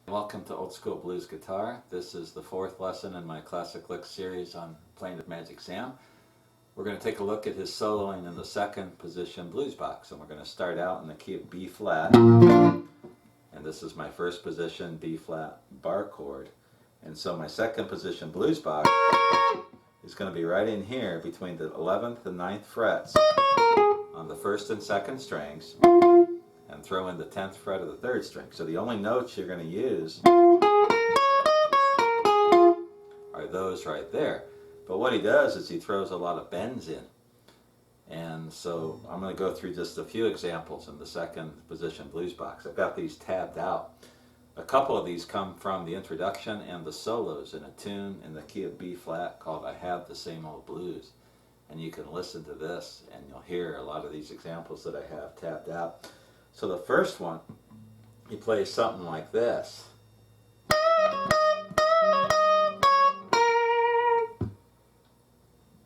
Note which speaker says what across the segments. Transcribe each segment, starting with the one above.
Speaker 1: Welcome to Old School Blues Guitar. This is the fourth lesson in my Classic Licks series on playing with Magic Sam. We're going to take a look at his soloing in the second position blues box, and we're going to start out in the key of B flat. And this is my first position B flat bar chord. And so my second position blues box is going to be right in here between the 11th and 9th frets on the first and second strings, and throw in the 10th fret of the third string. So the only notes you're going to use are those right there. But what he does is he throws a lot of bends in. And so I'm going to go through just a few examples in the second position blues box. I've got these tabbed out. A couple of these come from the introduction and the solos in a tune in the key of B flat called I Have the Same Old Blues. And you can listen to this and you'll hear a lot of these examples that I have tabbed out. So the first one, he plays something like this.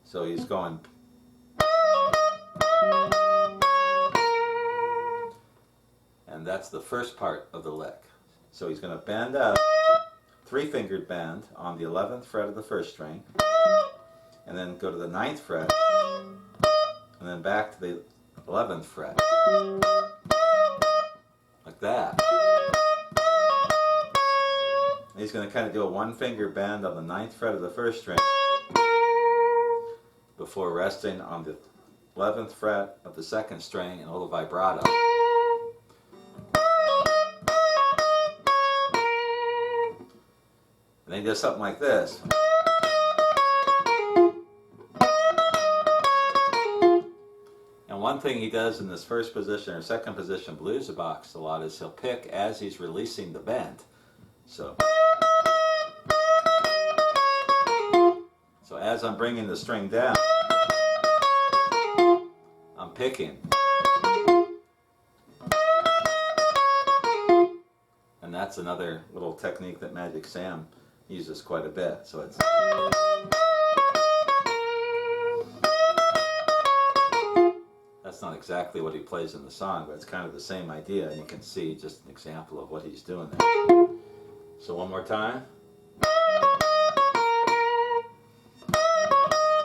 Speaker 1: So he's going, and that's the first part of the lick. So he's going to bend up, three-fingered bend on the 11th fret of the first string, and then go to the 9th fret, and then back to the 11th fret. Like that. And he's going to kind of do a one-finger bend on the 9th fret of the first string before resting on the 11th fret of the second string and a little vibrato. And then he does something like this. And one thing he does in this first position or second position blues box a lot is he'll pick as he's releasing the bend. So as I'm bringing the string down, I'm picking. And that's another little technique that Magic Sam uses quite a bit. So it's that's not exactly what he plays in the song, but it's kind of the same idea. And you can see just an example of what he's doing there. So one more time.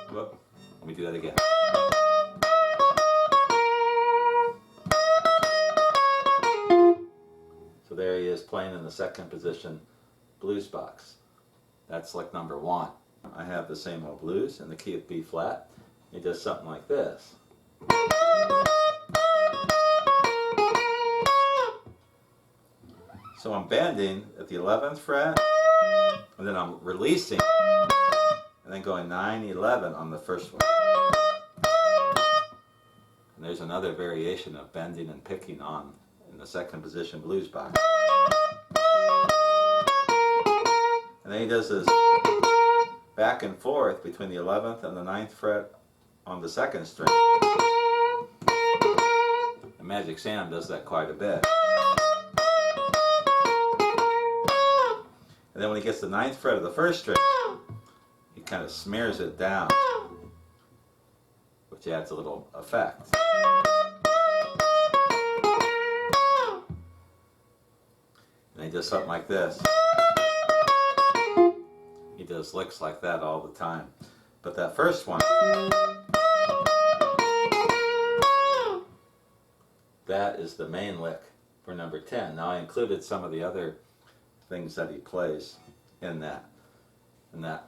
Speaker 1: Whoop. Let me do that again. So there he is playing in the second position blues box. That's lick number one. I Have the Same Old Blues in the key of B flat. He does something like this. So I'm bending at the 11th fret, and then I'm releasing, and then going 9, 11 on the first one. And there's another variation of bending and picking on in the second position blues box. And then he does this back and forth between the 11th and the 9th fret on the second string. And Magic Sam does that quite a bit. And then when he gets the 9th fret of the first string, he kind of smears it down, which adds a little effect. And he does something like this. He does licks like that all the time. But that first one, that is the main lick for number 10. Now I included some of the other things that he plays in that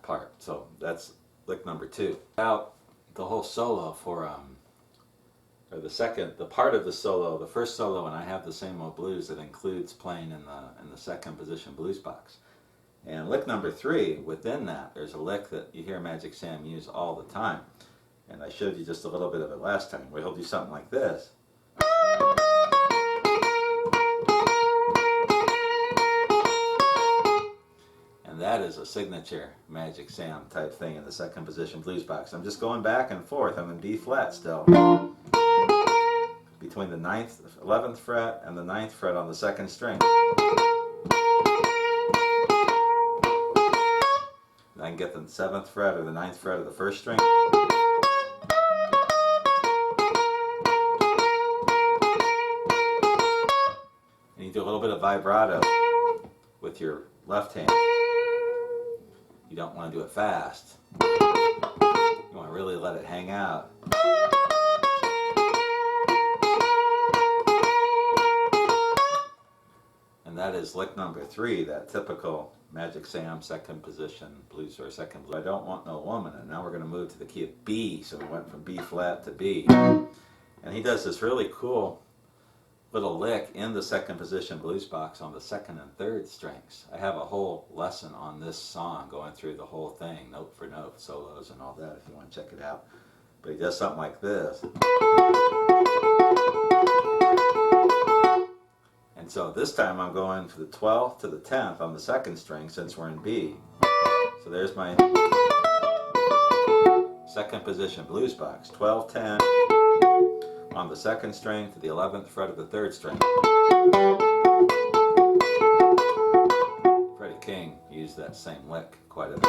Speaker 1: part. So that's lick number 2. Out the whole solo for or the part of the solo, the first solo, and I Have the Same Old Blues, that includes playing in the second position blues box. And lick number 3, within that, there's a lick that you hear Magic Sam use all the time. And I showed you just a little bit of it last time, where he'll do something like this. And that is a signature Magic Sam type thing in the second position blues box. I'm just going back and forth. I'm in B flat still, between the 11th fret and the 9th fret on the second string. I can get the 7th fret or the 9th fret of the first string. And you do a little bit of vibrato with with your left hand. You don't want to do it fast. You want to really let it hang out. And that is lick number 3, that typical Magic Sam second position blues or second blues. I don't want no woman. And now we're going to move to the key of B. So we went from B flat to B. And he does this really cool little lick in the second position blues box on the second and third strings. I have a whole lesson on this song going through the whole thing, note for note, solos and all that if you want to check it out. But he does something like this. And so this time I'm going from the 12th to the 10th on the second string since we're in B. So there's my second position blues box, 12, 10 on the second string to the 11th fret of the third string. Freddie King used that same lick quite a bit.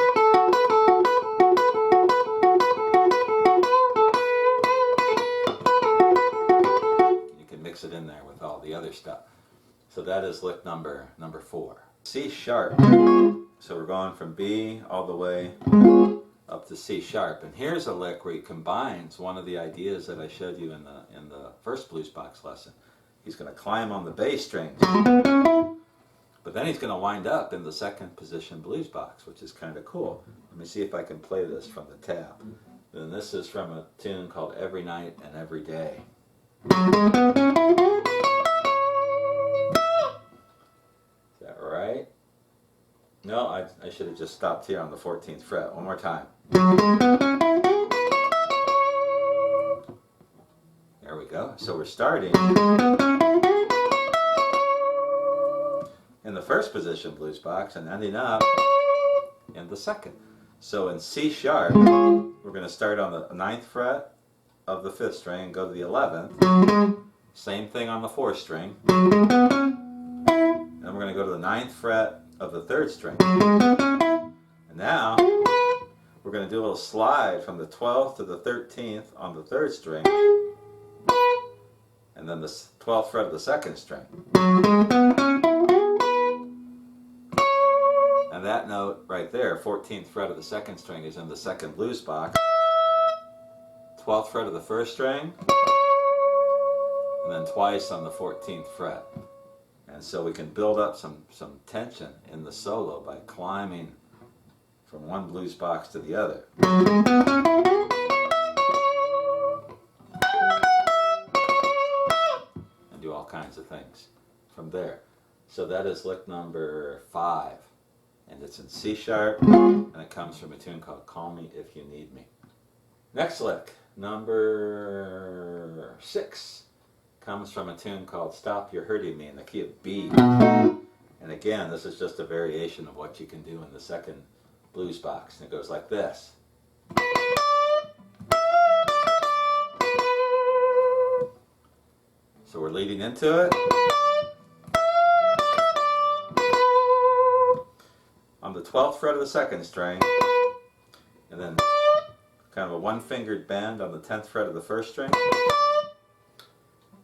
Speaker 1: You can mix it in there with all the other stuff. So that is lick number 4. C sharp. So we're going from B all the way up to C sharp. And here's a lick where he combines one of the ideas that I showed you in the first blues box lesson. He's going to climb on the bass strings. But then he's going to wind up in the second position blues box, which is kind of cool. Let me see if I can play this from the tab. And this is from a tune called Every Night and Every Day. Right? No, I should have just stopped here on the 14th fret. One more time. There we go. So we're starting in the first position blues box and ending up in the second. So in C sharp, we're going to start on the 9th fret of the 5th string and go to the 11th. Same thing on the 4th string. And we're going to go to the 9th fret of the 3rd string. And now we're going to do a little slide from the 12th to the 13th on the 3rd string. And then the 12th fret of the 2nd string. And that note right there, 14th fret of the 2nd string, is in the second blues box. 12th fret of the 1st string. And then twice on the 14th fret. And so we can build up some tension in the solo by climbing from one blues box to the other. And do all kinds of things from there. So that is lick number 5. And it's in C sharp, and it comes from a tune called Call Me If You Need Me. Next lick, number 6. Comes from a tune called Stop You're Hurting Me in the key of B. And again, this is just a variation of what you can do in the second blues box. And it goes like this. So we're leading into it. On the 12th fret of the 2nd string, and then kind of a one-fingered bend on the 10th fret of the 1st string.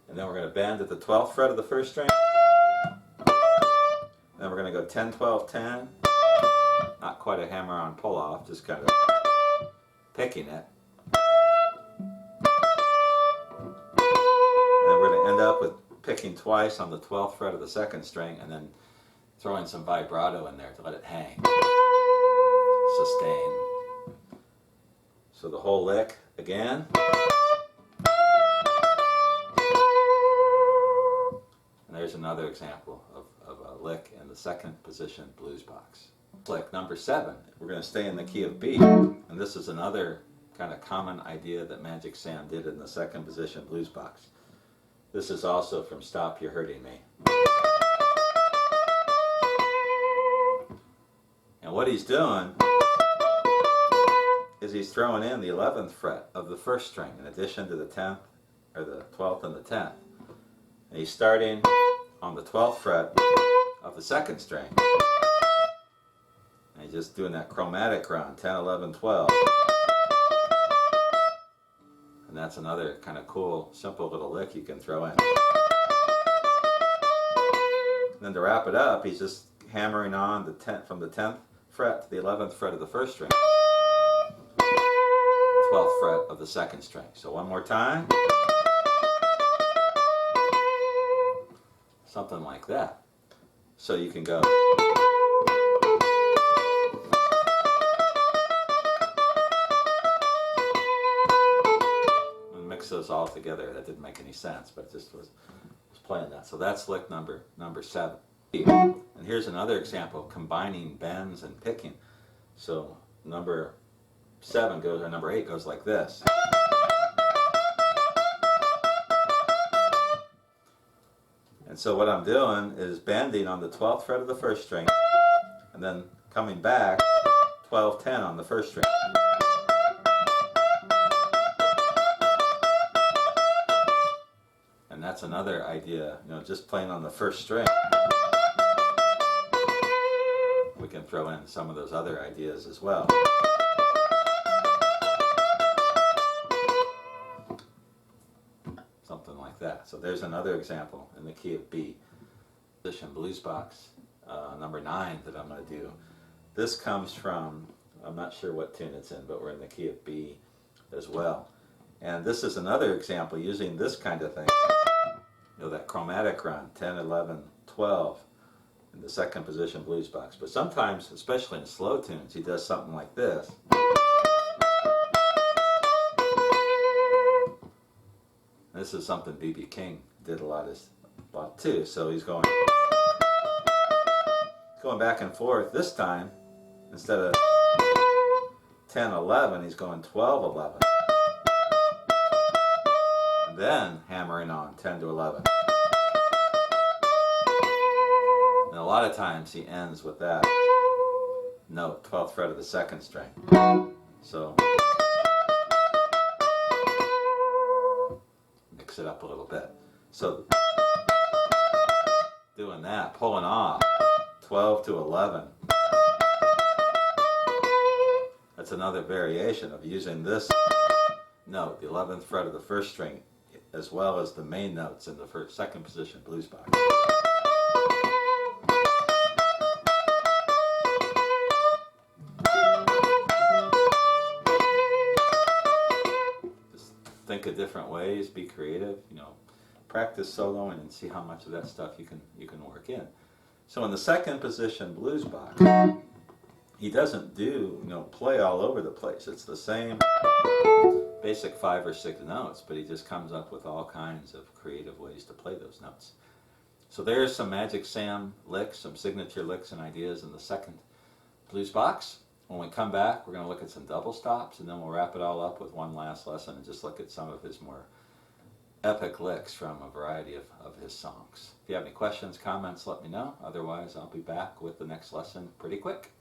Speaker 1: And then we're going to bend at the 12th fret of the 1st string. Then we're going to go 10, 12, 10. Not quite a hammer-on pull-off, just kind of picking it. And then we're going to end up with picking twice on the 12th fret of the 2nd string and then throwing some vibrato in there to let it hang. Sustain. So the whole lick again. And there's another example of a lick in the second position blues box. Lick number 7, we're going to stay in the key of B. And this is another kind of common idea that Magic Sam did in the second position blues box. This is also from Stop You're Hurting Me. And what he's doing is he's throwing in the 11th fret of the 1st string in addition to the 10th, or the 12th and the 10th. And he's starting on the 12th fret of the 2nd string. And he's just doing that chromatic run, 10, 11, 12. And that's another kind of cool, simple little lick you can throw in. And then to wrap it up, he's just hammering on the 10th from the 10th fret to the 11th fret of the first string, 12th fret of the second string. So one more time. Something like that. So you can go and mix those all together. That didn't make any sense, but it just was playing that. So that's lick number 7. And here's another example, combining bends and picking. So number 7 goes, or number 8 goes like this. And so what I'm doing is bending on the 12th fret of the first string, and then coming back 12, 10 on the first string. And that's another idea, just playing on the first string. We can throw in some of those other ideas as well. Something like that. So there's another example in the key of B. Position blues box number 9 that I'm going to do. This comes from, I'm not sure what tune it's in, but we're in the key of B as well. And this is another example using this kind of thing. That chromatic run, 10, 11, 12 in the second position blues box. But sometimes, especially in slow tunes, he does something like this. This is something B.B. King did a lot too. So he's going back and forth. This time, instead of 10, 11, he's going 12, 11. And then hammering on 10 to 11. And a lot of times he ends with that note, 12th fret of the second string. So mix it up a little bit. So doing that, pulling off 12 to 11. That's another variation of using this note, the 11th fret of the first string, as well as the main notes in the second position blues box. Just think of different ways, be creative, practice soloing and see how much of that stuff you can work in. So in the second position blues box, he doesn't play all over the place. It's the same basic 5 or 6 notes, but he just comes up with all kinds of creative ways to play those notes. So there's some Magic Sam licks, some signature licks and ideas in the second blues box. When we come back, we're going to look at some double stops, and then we'll wrap it all up with one last lesson and just look at some of his more epic licks from a variety of his songs. If you have any questions, comments, let me know. Otherwise, I'll be back with the next lesson pretty quick.